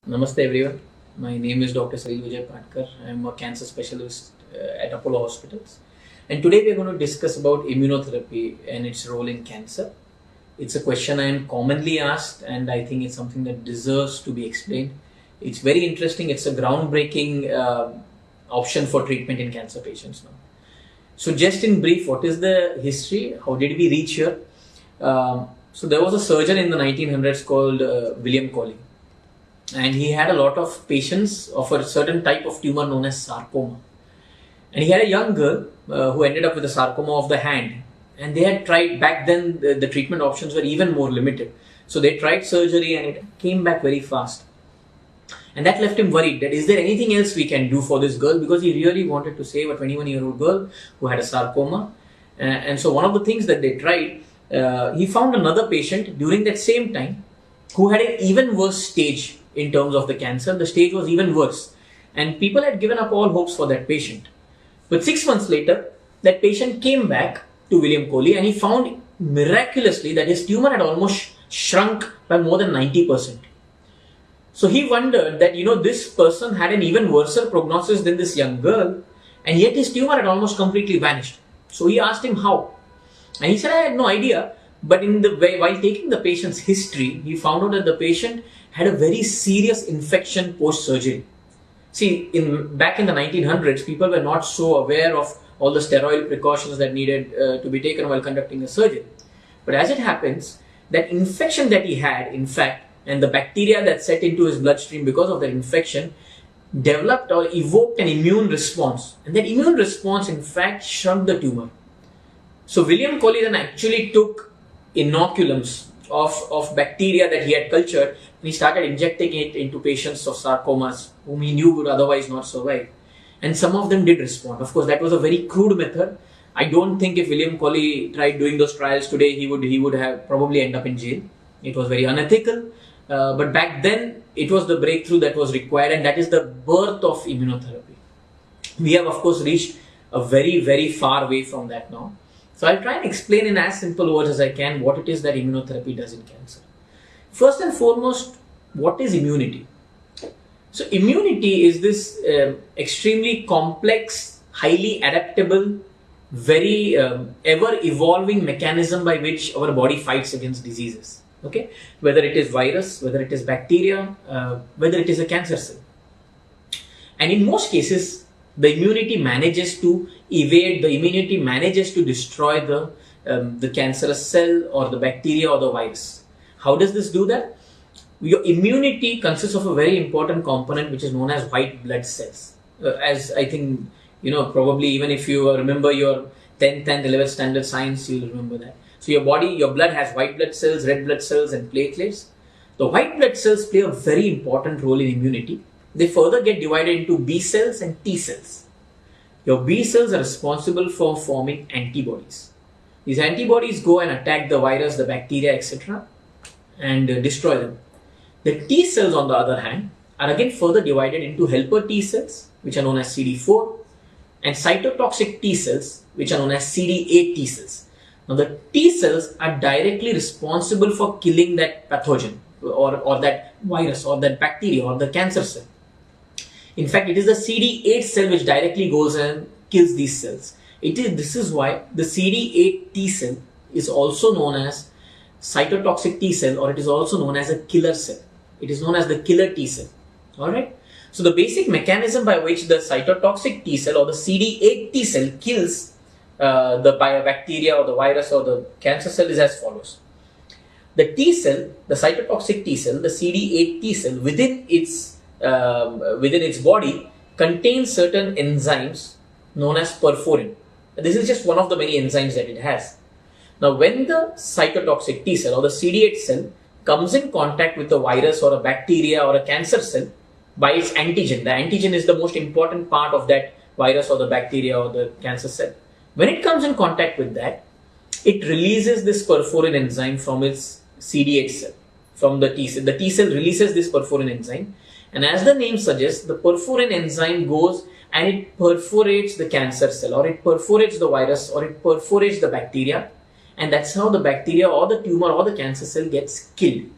Namaste everyone. My name is Dr. Salil Vijay Patkar. I am a cancer specialist at Apollo Hospitals. And today we are going to discuss about immunotherapy and its role in cancer. It's a question I am commonly asked and I think it's something that deserves to be explained. It's very interesting. It's a groundbreaking option for treatment in cancer patients now. So just in brief, what is the history? How did we reach here? So there was a surgeon in the 1900s called William Coley. And he had a lot of patients of a certain type of tumor known as sarcoma. And he had a young girl who ended up with a sarcoma of the hand. And they had tried, back then the treatment options were even more limited. So they tried surgery and it came back very fast. And that left him worried that is there anything else we can do for this girl, because he really wanted to save a 21-year-old girl who had a sarcoma. And so one of the things that they tried, he found another patient during that same time who had an even worse stage in terms of the cancer. The stage was even worse. And people had given up all hopes for that patient. But 6 months later, that patient came back to William Coley and he found miraculously that his tumor had almost shrunk by more than 90%. So he wondered that, this person had an even worse prognosis than this young girl, and yet his tumor had almost completely vanished. So he asked him how. And he said, I had no idea. But while taking the patient's history, he found out that the patient had a very serious infection post-surgery. See, back in the 1900s, people were not so aware of all the sterile precautions that needed to be taken while conducting a surgery. But as it happens, that infection that he had, in fact, and the bacteria that set into his bloodstream because of that infection, developed or evoked an immune response. And that immune response, in fact, shrunk the tumor. So William Coley then actually took inoculums of bacteria that he had cultured, and he started injecting it into patients of sarcomas whom he knew would otherwise not survive. And some of them did respond. Of course, that was a very crude method. I don't think if William Coley tried doing those trials today, he would have probably end up in jail. It was very unethical. But back then, it was the breakthrough that was required, and that is the birth of immunotherapy. We have, of course, reached a very, very far way from that now. So I'll try and explain in as simple words as I can what it is that immunotherapy does in cancer. First and foremost, what is immunity? So immunity is this extremely complex, highly adaptable, very ever-evolving mechanism by which our body fights against diseases. Okay, whether it is virus, whether it is bacteria, whether it is a cancer cell. And in most cases, the immunity manages to evade, the immunity manages to destroy the cancerous cell or the bacteria or the virus. How does this do that? Your immunity consists of a very important component which is known as white blood cells. As I think, probably even if you remember your 10th and 11th standard science, you'll remember that. So your blood has white blood cells, red blood cells and platelets. The white blood cells play a very important role in immunity. They further get divided into B cells and T cells. Your B cells are responsible for forming antibodies. These antibodies go and attack the virus, the bacteria, etc. and destroy them. The T cells, on the other hand, are again further divided into helper T cells, which are known as CD4, and cytotoxic T cells, which are known as CD8 T cells. Now, the T cells are directly responsible for killing that pathogen or that virus or that bacteria or the cancer cell. In fact, it is the CD8 cell which directly goes and kills these cells. This is why the CD8 T cell is also known as cytotoxic T cell, or it is also known as a killer cell. It is known as the killer T cell. Alright. So the basic mechanism by which the cytotoxic T cell or the CD8 T cell kills the bacteria or the virus or the cancer cell is as follows. The T cell, the cytotoxic T cell, the CD8 T cell within its body contains certain enzymes known as perforin. This is just one of the many enzymes that it has. Now, when the cytotoxic T cell or the CD8 cell comes in contact with a virus or a bacteria or a cancer cell by its antigen, the antigen is the most important part of that virus or the bacteria or the cancer cell. When it comes in contact with that, it releases this perforin enzyme from its CD8 cell, from the T cell. The T cell releases this perforin enzyme, and as the name suggests, the perforin enzyme goes and it perforates the cancer cell, or it perforates the virus, or it perforates the bacteria, and that's how the bacteria or the tumor or the cancer cell gets killed.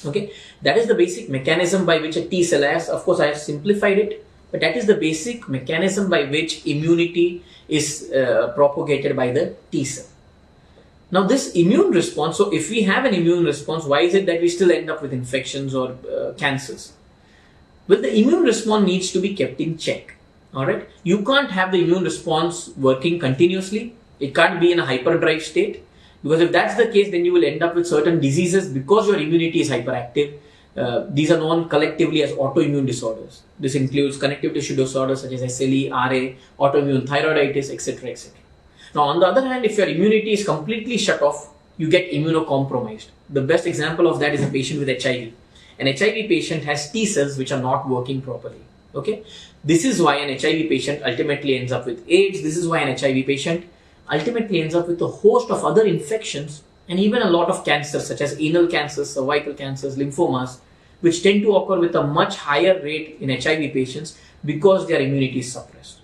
Okay, that is the basic mechanism by which a T cell has. Of course, I have simplified it, but that is the basic mechanism by which immunity is propagated by the T cell. Now, this immune response, so if we have an immune response, why is it that we still end up with infections or cancers? Well, the immune response needs to be kept in check. All right, you can't have the immune response working continuously. It can't be in a hyperdrive state, because if that's the case, then you will end up with certain diseases because your immunity is hyperactive. These are known collectively as autoimmune disorders. This includes connective tissue disorders such as SLE, RA, autoimmune thyroiditis, etc., etc. Now, on the other hand, if your immunity is completely shut off, you get immunocompromised. The best example of that is a patient with HIV. An HIV patient has T cells which are not working properly. Okay, this is why an HIV patient ultimately ends up with AIDS. This is why an HIV patient ultimately ends up with a host of other infections and even a lot of cancers such as anal cancers, cervical cancers, lymphomas, which tend to occur with a much higher rate in HIV patients because their immunity is suppressed.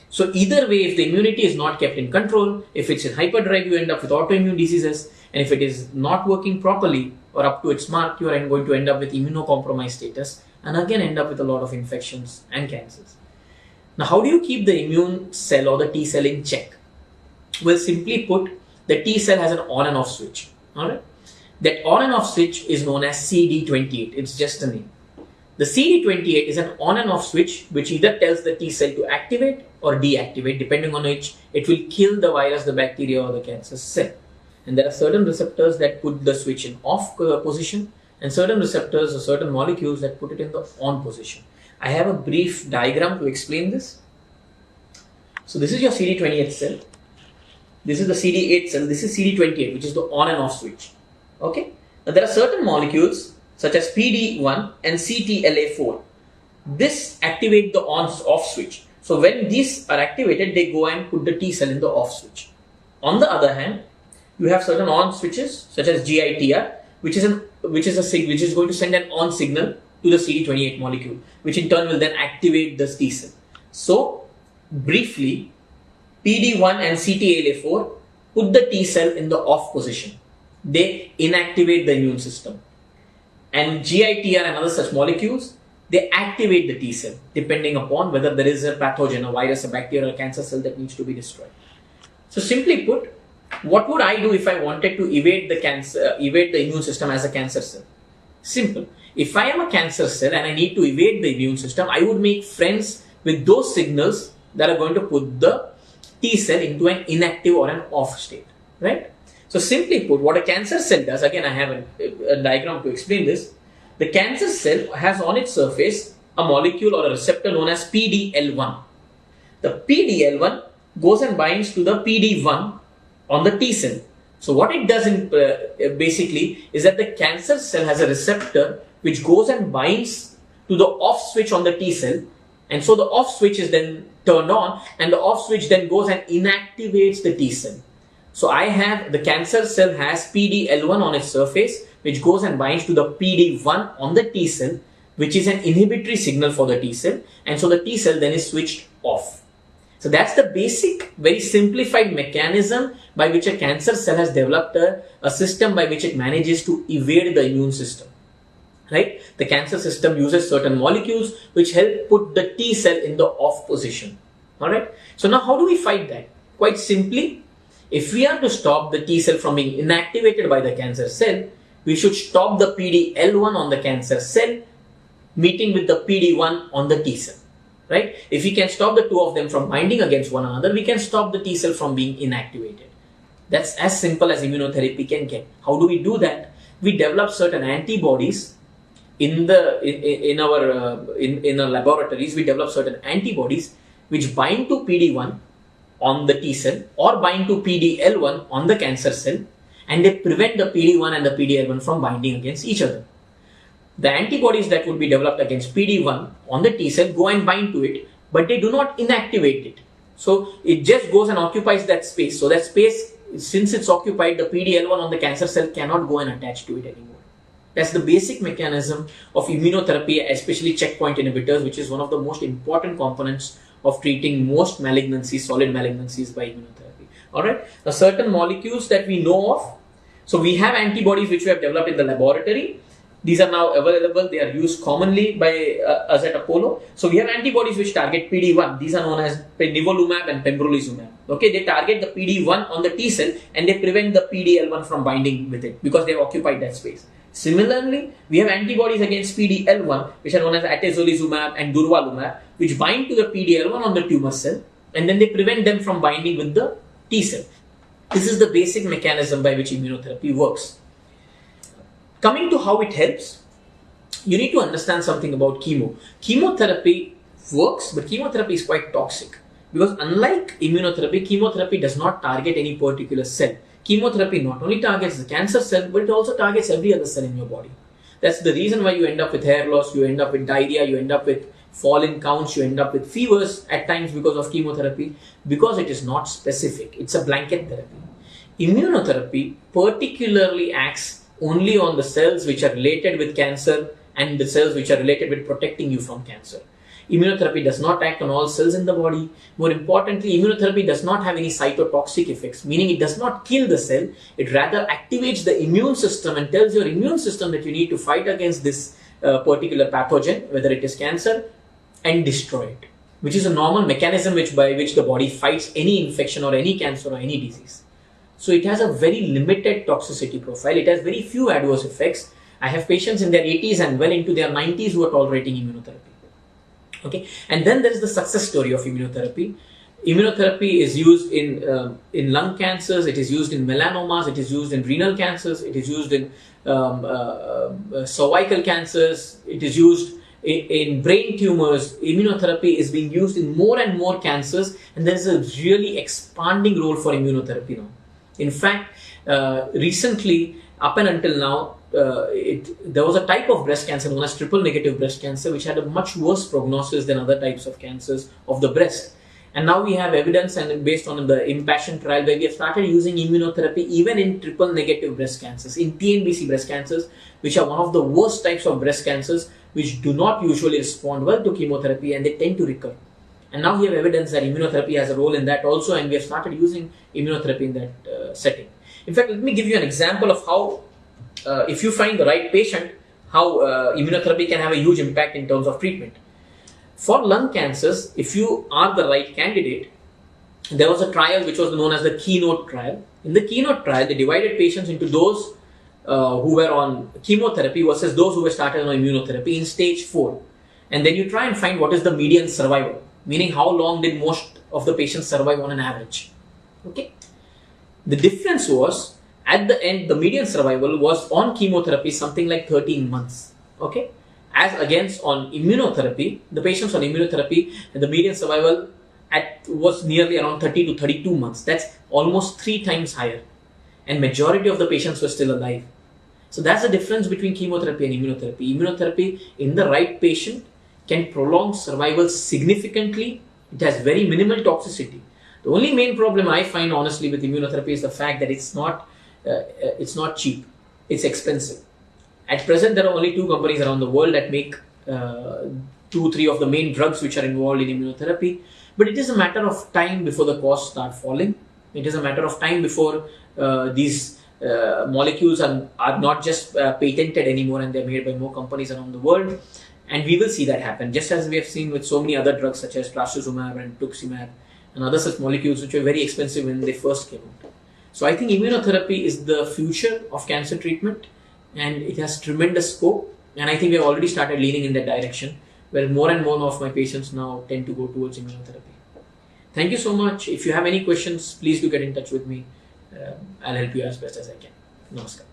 So either way, if the immunity is not kept in control, if it's in hyperdrive, you end up with autoimmune diseases, and if it is not working properly or up to its mark, you are going to end up with immunocompromised status and again end up with a lot of infections and cancers. Now, how do you keep the immune cell or the T cell in check? Well, simply put, the T cell has an on and off switch. Alright, that on and off switch is known as CD28. It's just a name. The CD28 is an on and off switch which either tells the T cell to activate or deactivate, depending on which it will kill the virus, the bacteria, or the cancer cell. And there are certain receptors that put the switch in off position, and certain receptors or certain molecules that put it in the on position. I have a brief diagram to explain this. So this is your CD28 cell. This is the CD8 cell. This is CD28, which is the on and off switch. Okay. Now there are certain molecules such as PD1 and CTLA4. This activate the on-off switch. So when these are activated, they go and put the T cell in the off switch. On the other hand, you have certain on switches such as GITR, which is going to send an on signal to the CD28 molecule, which in turn will then activate the T cell. So briefly, PD1 and CTLA4 put the T cell in the off position. They inactivate the immune system. And GITR and other such molecules, they activate the T cell depending upon whether there is a pathogen, a virus, a bacteria, or a cancer cell that needs to be destroyed. So simply put, what would I do if I wanted to evade the immune system as a cancer cell? Simple. If I am a cancer cell and I need to evade the immune system, I would make friends with those signals that are going to put the T cell into an inactive or an off state, right? So simply put, what a cancer cell does, again I have a diagram to explain this. The cancer cell has on its surface a molecule or a receptor known as PDL1. The PDL1 goes and binds to the PD1 on the T cell. So what it does basically is that the cancer cell has a receptor which goes and binds to the off switch on the T cell, and so the off switch is then turned on, and the off switch then goes and inactivates the T cell. So the cancer cell has PDL1 on its surface, which goes and binds to the PD1 on the T cell, which is an inhibitory signal for the T cell, and so the T cell then is switched off. So that's the basic, very simplified mechanism by which a cancer cell has developed a system by which it manages to evade the immune system. Right? The cancer system uses certain molecules which help put the T cell in the off position. Alright? So now how do we fight that? Quite simply, if we are to stop the T cell from being inactivated by the cancer cell, we should stop the PDL1 on the cancer cell meeting with the PD1 on the T cell. Right? If we can stop the two of them from binding against one another, we can stop the T cell from being inactivated. That's as simple as immunotherapy can get. How do we do that? We develop certain antibodies in our laboratories. We develop certain antibodies which bind to PD1 on the T cell or bind to PDL1 on the cancer cell, and they prevent the PD1 and the PDL1 from binding against each other. The antibodies that would be developed against PD1 on the T cell go and bind to it, but they do not inactivate it. So it just goes and occupies that space. So that space, since it's occupied, the PDL1 on the cancer cell cannot go and attach to it anymore. That's the basic mechanism of immunotherapy, especially checkpoint inhibitors, which is one of the most important components of treating most malignancies, solid malignancies by immunotherapy. Alright, now certain molecules that we know of. So we have antibodies which we have developed in the laboratory. These are now available. They are used commonly by us at Apollo. So we have antibodies which target PD-1. These are known as nivolumab and pembrolizumab. Okay, they target the PD-1 on the T cell and they prevent the PD-L1 from binding with it because they have occupied that space. Similarly, we have antibodies against PD-L1 which are known as atezolizumab and durvalumab, which bind to the PD-L1 on the tumor cell and then they prevent them from binding with the T cell. This is the basic mechanism by which immunotherapy works. Coming to how it helps, you need to understand something about chemo. Chemotherapy works, but chemotherapy is quite toxic because unlike immunotherapy, chemotherapy does not target any particular cell. Chemotherapy not only targets the cancer cell, but it also targets every other cell in your body. That's the reason why you end up with hair loss, you end up with diarrhea, you end up with fall in counts, you end up with fevers at times because of chemotherapy, because it is not specific. It's a blanket therapy. Immunotherapy particularly acts only on the cells which are related with cancer and the cells which are related with protecting you from cancer. Immunotherapy does not act on all cells in the body. More importantly, immunotherapy does not have any cytotoxic effects, meaning it does not kill the cell. It rather activates the immune system and tells your immune system that you need to fight against this particular pathogen, whether it is cancer, and destroy it, which is a normal mechanism by which the body fights any infection or any cancer or any disease. So it has a very limited toxicity profile. It has very few adverse effects. I have patients in their 80s and well into their 90s who are tolerating immunotherapy. Okay, and then there is the success story of immunotherapy. Immunotherapy is used in lung cancers. It is used in melanomas. It is used in renal cancers. It is used in cervical cancers. It is used in brain tumors. Immunotherapy is being used in more and more cancers, and there is a really expanding role for immunotherapy now. In fact, recently, up and until now, there was a type of breast cancer known as triple negative breast cancer, which had a much worse prognosis than other types of cancers of the breast. And now we have evidence, and based on the IMpassion trial, where we have started using immunotherapy even in triple negative breast cancers, in TNBC breast cancers, which are one of the worst types of breast cancers, which do not usually respond well to chemotherapy and they tend to recur. And now we have evidence that immunotherapy has a role in that also, and we have started using immunotherapy in that setting. In fact, let me give you an example of how, if you find the right patient, how immunotherapy can have a huge impact in terms of treatment. For lung cancers, if you are the right candidate, there was a trial which was known as the Keynote trial. In the Keynote trial, they divided patients into those who were on chemotherapy versus those who were started on immunotherapy in stage 4. And then you try and find what is the median survival, meaning how long did most of the patients survive on an average. Okay. The difference was, at the end, the median survival was on chemotherapy something like 13 months. Okay. As against on immunotherapy, the patients on immunotherapy, the median survival was nearly around 30 to 32 months. That's almost 3 times higher. And majority of the patients were still alive. So that's the difference between chemotherapy and immunotherapy. Immunotherapy in the right patient can prolong survival significantly. It has very minimal toxicity. The only main problem I find honestly with immunotherapy is the fact that it's not cheap. It's expensive. At present, there are only 2 companies around the world that make 2-3 of the main drugs which are involved in immunotherapy. But it is a matter of time before the costs start falling. It is a matter of time before these molecules are not just patented anymore and they're made by more companies around the world. And we will see that happen, just as we have seen with so many other drugs such as trastuzumab and tuximab and other such molecules which were very expensive when they first came out. So I think immunotherapy is the future of cancer treatment, and it has tremendous scope. And I think we have already started leaning in that direction, where more and more of my patients now tend to go towards immunotherapy. Thank you so much. If you have any questions, please do get in touch with me. I'll help you as best as I can. Namaskar.